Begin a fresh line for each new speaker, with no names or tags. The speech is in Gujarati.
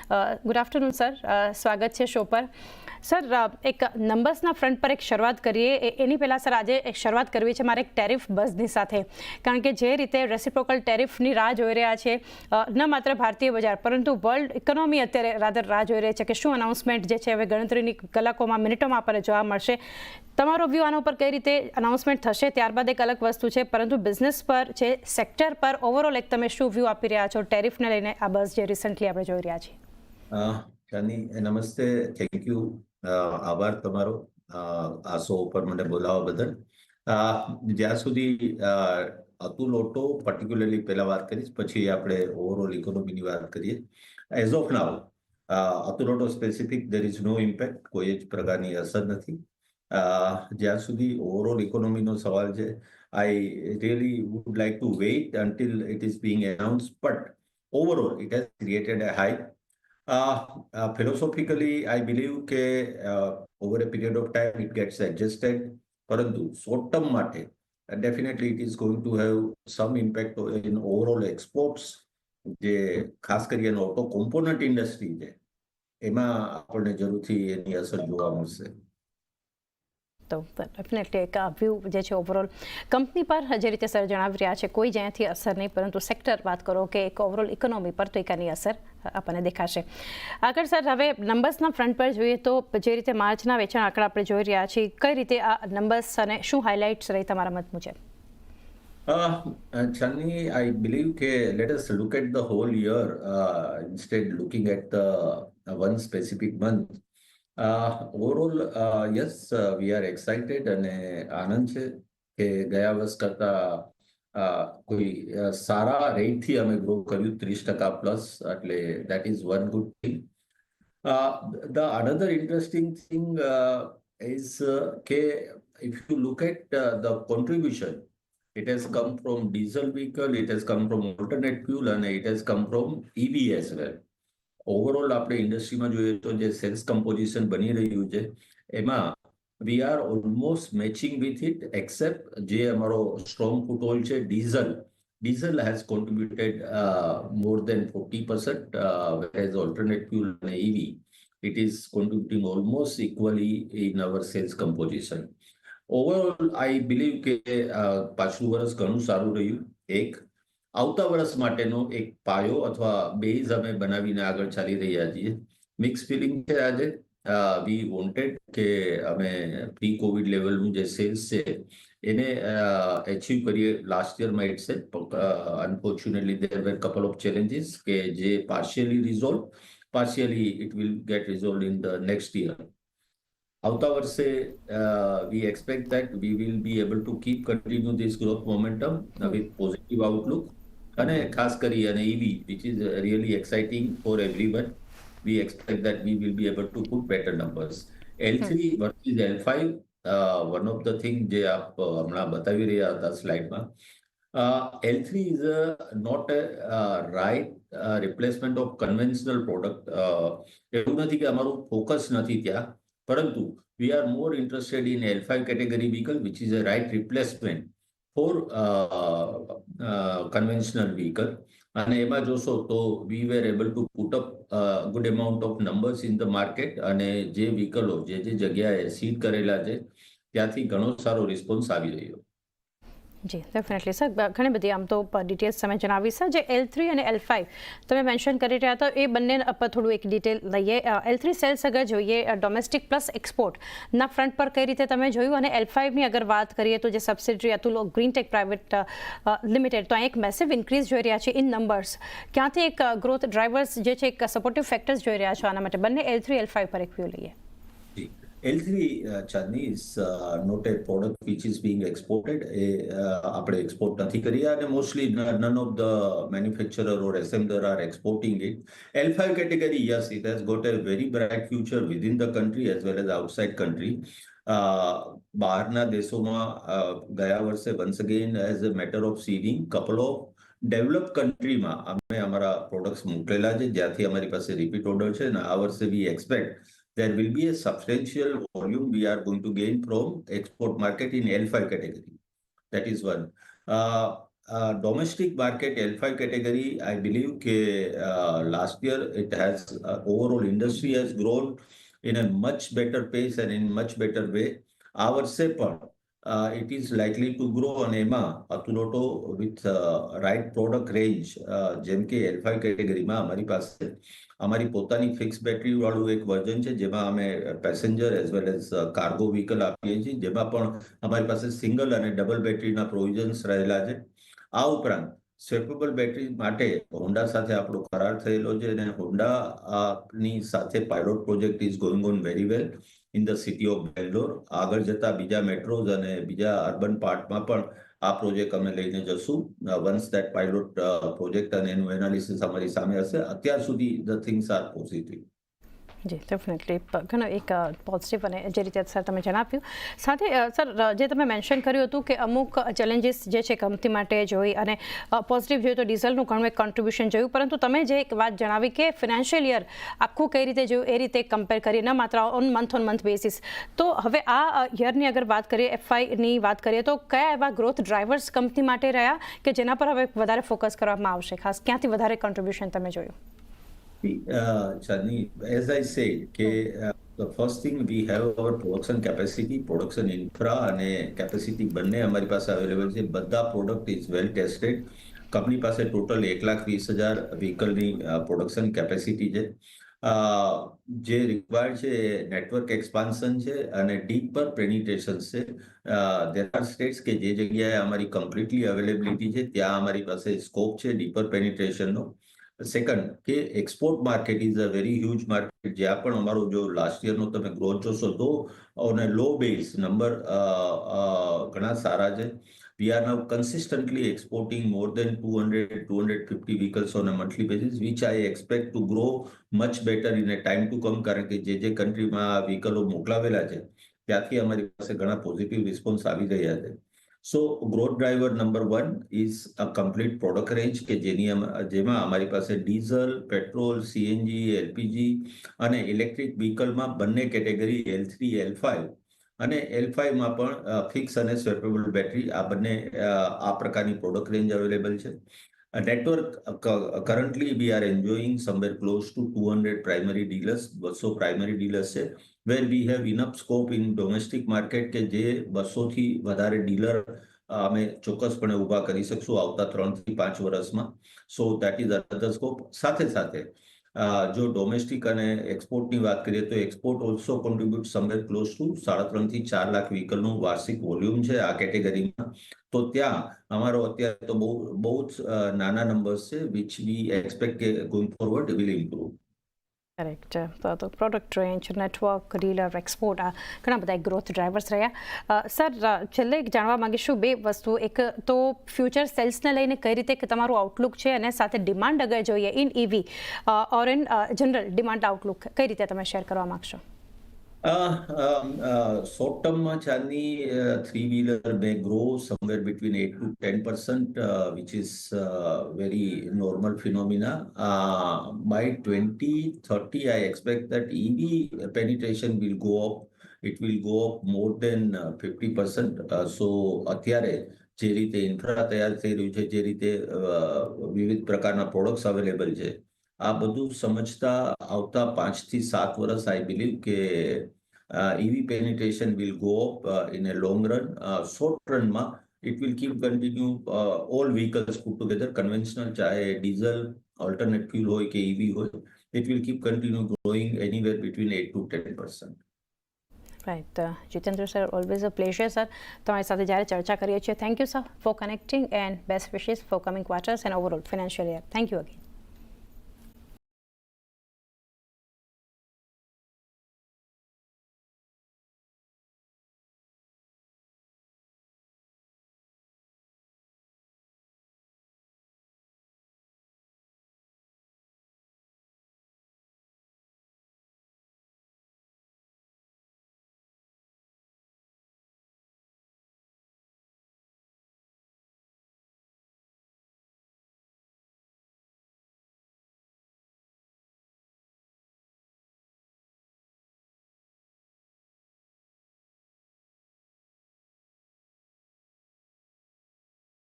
ગુડ આફ્ટરનૂન સર, સ્વાગત છે શો પર. સર, એક નંબર્સના ફ્રન્ટ પર એક શરૂઆત કરીએ એની પહેલાં સર આજે એક શરૂઆત કરવી છે મારે એક ટેરિફ બઝની સાથે, કારણ કે જે રીતે રેસિપ્રોકલ ટેરિફની રાહ જોઈ રહ્યા છે ન માત્ર ભારતીય બજાર પરંતુ વર્લ્ડ ઇકોનોમી અત્યારે રાહ જોઈ રહી છે કે શું અનાઉન્સમેન્ટ જે છે હવે ગણતરીની કલાકોમાં મિનિટોમાં આપણને જોવા મળશે. તમારો વ્યૂ આના ઉપર કઈ રીતે અનાઉન્સમેન્ટ થશે ત્યારબાદ એક અલગ વસ્તુ છે, પરંતુ બિઝનેસ પર છે, સેક્ટર પર ઓવરઓલ એક તમે શું વ્યૂ આપી રહ્યા છો ટેરિફને લઈને આ બઝ જે રિસન્ટલી આપણે જોઈ રહ્યા છીએ?
ચાની નમસ્તે, થેન્ક યુ, આભાર તમારો આ શો ઉપર મને બોલાવવા બદલ. જ્યાં સુધી અતુલ ઓટો પર્ટિક્યુલરલી પહેલા વાત કરીશ, પછી આપણે ઓવરઓલ ઇકોનોમીની વાત કરીએ. As of now Atul auto specific there is no impact, કોઈ જ પ્રકારની અસર નથી. જ્યાં સુધી ઓવરઓલ ઇકોનોમીનો સવાલ છે, I really would like to wait until it is being announce, but overall it has created a hype. Philosophically, I believe કે over a period of time it gets adjusted, પરંતુ short term માટે definitely it is going to have some impact in overall exports. જે ખાસ કરીને ઓટો કોમ્પોનન્ટ ઇન્ડસ્ટ્રી છે એમાં આપણને જરૂરથી એની અસર જોવા મળશે.
તો ડેફિનેટલી એક વ્યૂ જે છે ઓવરઓલ કંપની પર જે રીતે સર જણાવી રહ્યા છે કોઈ જ અહીંયાથી અસર નહીં, પરંતુ સેક્ટર વાત કરો કે એક ઓવરઓલ ઇકોનોમી પર તો એની અસર આપણને દેખાશે. આગળ સર હવે નંબર્સના ફ્રન્ટ પર જોઈએ તો જે રીતે માર્ચના વેચાણ આંકડા આપણે જોઈ રહ્યા છીએ, કઈ રીતે આ નંબર્સ અને શું હાઇલાઇટ્સ રહી તમારા મત મુજબ?
Channi, I believe કે let us look at the whole year instead looking at the one specific month. Overall, yes, we are excited અને આનંદ છે કે ગયા વર્ષ કરતા કોઈ સારા રેટથી અમે ગ્રો કર્યું 30% પ્લસ, એટલે that is one good thing. The another interesting thing is કે if you look at the contribution, it has come from diesel vehicle, it has come from alternate fuel and it has come from EV as well. Overall આપણે ઇન્ડસ્ટ્રીમાં જોઈએ તો જે સેલ્સ કમ્પોઝિશન બની રહ્યું છે એમાં we are almost matching with it, accept જે અમારો સ્ટ્રોંગ ફૂટહોલ્ડ છે diesel. Diesel has contributed more than 40%, whereas alternate fuel and EV, it is contributing almost equally in our sales composition. Overall, I believe કે પાછલું વર્ષ ઘણું સારું રહ્યું. એક આવતા વર્ષ માટેનો એક પાયો અથવા બેઝ અમે બનાવીને આગળ ચાલી રહ્યા છીએ. મિક્સ ફિલિંગ છે આજે. વી વોન્ટેડ કે અમે પ્રી કોવિડ લેવલનું જે સેલ્સ છે એને એચીવ કરીએ લાસ્ટ યરમાં itself. Unfortunately there were couple of challenges કે જે partially resolve, partially it will get resolve in the next year. આવતા વર્ષે we expect that we will be able to keep continue this growth momentum with positive outlook. અને ખાસ કરી અને EV, which is really exciting for everyone, we expect that we will be able to put better numbers. L3 versus L5, one of the thing જે આપ હમણાં બતાવી રહ્યા હતા સ્લાઇડમાં, L3 is not a right replacement of conventional product. એવું નથી કે અમારું ફોકસ નથી ત્યાં, પરંતુ we are more interested in L5 category vehicle, which is a right replacement for conventional vehicle. અને એમાં જોશો તો we were able to put up a good amount of numbers in the market, અને જે વ્હીકલો જે જગ્યાએ સીડ કરેલા છે ત્યાંથી ઘણો સારો રિસ્પોન્સ આવી રહ્યો.
જી ડેફિનેટલી સર, ઘણી બધી આમ તો ડિટેલ્સ તમે જણાવી. સર, જે L3 અને L5 તમે મેન્શન કરી રહ્યા હતા એ બંને પર થોડું એક ડિટેલ લઈએ. L3 સેલ્સ અગર જોઈએ ડોમેસ્ટિક પ્લસ એક્સપોર્ટના ફ્રન્ટ પર કઈ રીતે તમે જોયું, અને L5ની અગર વાત કરીએ તો જે સબસિડરી અતુલ ગ્રીનટેક પ્રાઇવેટ લિમિટેડ, તો અહીં એક મેસિવ ઇન્ક્રીઝ જોઈ રહ્યા છે ઇન નંબર્સ. ક્યાંથી એક ગ્રોથ ડ્રાઈવર્સ જે છે એક સપોર્ટિવ ફેક્ટર્સ જોઈ રહ્યા છો આના માટે? બંને L3 L5 પર એક વ્યૂ લઈએ.
L3, Channi, is not a product which is being exported. આપણે export નથી કરી અને mostly none of the manufacturer or assembler are exporting it. L5 category, yes, it has got a very bright future within the country as well as outside country. બહારના દેશોમાં ગયા વર્ષે once again as a matter of seeding couple of develop કન્ટ્રીમાં અમે અમારા પ્રોડક્ટ્સ મોકલેલા છે જ્યાંથી અમારી પાસે રિપીટ ઓર્ડર છે, અને આ વર્ષે વી expect there will be a substantial volume we are going to gain from export market in L5 category. That is one. domestic market L5 category, I believe ke last year it has overall industry has grown in a much better pace and in much better way. આ વર્ષે પણ it is likely to grow અને એમાં અતુલોટો with right product range જેમ કે L5 કેટેગરીમાં અમારી પાસે અમારી પોતાની ફિક્સ બેટરી વાળું એક વર્ઝન છે જેમાં અમે passenger as well as cargo vehicle આપીએ છીએ જેમાં પણ અમારી પાસે સિંગલ અને ડબલ બેટરીના પ્રોવિઝન્સ રહેલા છે. આ ઉપરાંત સ્વેપેબલ બેટરી માટે હોન્ડા સાથે આપણો કરાર થયેલો છે અને હોન્ડાની સાથે pilot project is going on very well in the city of Bangalore. આગળ જતા બીજા મેટ્રોઝ અને બીજા અર્બન પાર્ટમાં પણ આ પ્રોજેક્ટ અમે લઈને જશું વન્સ દેટ પાયલોટ પ્રોજેક્ટ અને એનું એનાલિસિસ અમારી સામે હશે. અત્યાર સુધી ધ થિંગ્સ આર પોઝિટિવ.
જી ડેફિનેટલી ઘણો એક પોઝિટિવ અને જે રીતે સર તમે જણાવ્યું સાથે સર જે તમે મેન્શન કર્યું હતું કે અમુક ચેલેન્જીસ જે છે કંપની માટે જોઈ અને પોઝિટિવ જોઈએ તો ડીઝલનું ઘણું એક કોન્ટ્રીબ્યુશન જોયું પરંતુ તમે જે એક વાત જણાવી કે ફિનાન્શિયલ યર આખું કઈ રીતે જોયું એ રીતે કમ્પેર કરી ન માત્ર ઓન મંથ બેસિસ તો હવે આ યરની અગર વાત કરીએ FYની વાત કરીએ તો કયા એવા ગ્રોથ ડ્રાઈવર્સ કંપની માટે રહ્યા કે જેના પર હવે વધારે ફોકસ કરવામાં આવશે ખાસ ક્યાંથી વધારે કોન્ટ્રીબ્યુશન તમે જોયું?
Chandni, as I said, the first thing we have our production capacity, production infra અને capacity બંને અમારી પાસે અવેલેબલ છે. બધા product is well tested. Company પાસે ટોટલ 1,20,000 વ્હીકલની પ્રોડક્શન કેપેસિટી છે. જે રિક્વાયર્ડ છે નેટવર્ક એક્સપાન્શન છે અને ડીપર પેનિટ્રેશન છે. દેર આર સ્ટેટ્સ કે જે જગ્યાએ અમારી કમ્પ્લીટલી અવેલેબિલિટી છે ત્યાં અમારી પાસે સ્કોપ છે ડીપર પેનિટ્રેશનનો. સેકન્ડ કે export market is a very huge market જ્યાં પણ અમારો જો લાસ્ટ યરનો તમે ગ્રોથ જોશો તો on a low base number ઘણા સારા છે. We are now consistently exporting more than 250 vehicles on a monthly basis, which I expect to grow much better in a time to come કારણ કે જે કન્ટ્રીમાં આ વ્હીકલો મોકલાવેલા છે ત્યાંથી અમારી પાસે ઘણા પોઝિટિવ રિસ્પોન્સ આવી રહ્યા છે. So growth driver number 1 is a complete product range કે જેમાં અમારી પાસે ડીઝલ, પેટ્રોલ, CNG, LPG અને ઇલેક્ટ્રિક વ્હીકલમાં બંને કેટેગરી L3, L5 અને L5માં પણ ફિક્સ અને સ્વેપેબલ બેટરી આ બંને આ પ્રકારની પ્રોડક્ટ રેન્જ અવેલેબલ છે. Network currently we are enjoying somewhere close to 200 primary dealers, 200 primary dealers છે where we have enough scope in domestic market કે જે 200 થી વધારે ડીલર અમે ચોક્કસપણે ઊભા કરી શકશું આવતા 3 થી 5 વર્ષમાં. So that is other scope. સાથે સાથે જો ડોમેસ્ટિક અને એક્સપોર્ટની વાત કરીએ તો export also contribute somewhere close to 3.5 થી 4 લાખ વ્હીકલનું વાર્ષિક વોલ્યુમ છે આ કેટેગરીમાં. તો ત્યાં અમારો અત્યારે તો બહુ જ નાના નંબર્સ છે વિચ વી એક્સપેક્ટ કે going forward will improve.
Correct. તો product range, network, dealer, export આ ઘણા બધા ગ્રોથ ડ્રાઈવર્સ રહ્યા. સર છેલ્લે જાણવા માંગીશું બે વસ્તુ. એક તો ફ્યુચર સેલ્સને લઈને કઈ રીતે તમારું આઉટલુક છે અને સાથે ડિમાન્ડ અગર જોઈએ in EV or in general demand Outlook કઈ રીતે તમે શેર કરવા માંગશો?
Short term Chandni, three-wheeler may grow somewhere between 8 to 10%, which is very normal phenomena. By 2030, I expect that EV penetration will go up. It will go up more than 50%. So અત્યારે જે રીતે ઇન્ફ્રા તૈયાર થઈ રહ્યું છે, જે રીતે વિવિધ પ્રકારના પ્રોડક્ટ્સ અવેલેબલ છે, આ બધું સમજતા આવતા 5 થી 7 વર્ષ આઈ બિલીવ કે EV penetration will go up in a long run. Short run માં it will keep continue all vehicles put together, conventional ચાહે ડીઝલ, alternate fuel હોય કે EV હોય, it will keep continue growing anywhere between 8 to 10%.
Right. Jitendra sir, always a pleasure sir તમારી સાથે જ્યારે ચર્ચા કરીએ છીએ. Thank you sir for connecting and best wishes four coming quarters and overall financial year. Thank you again.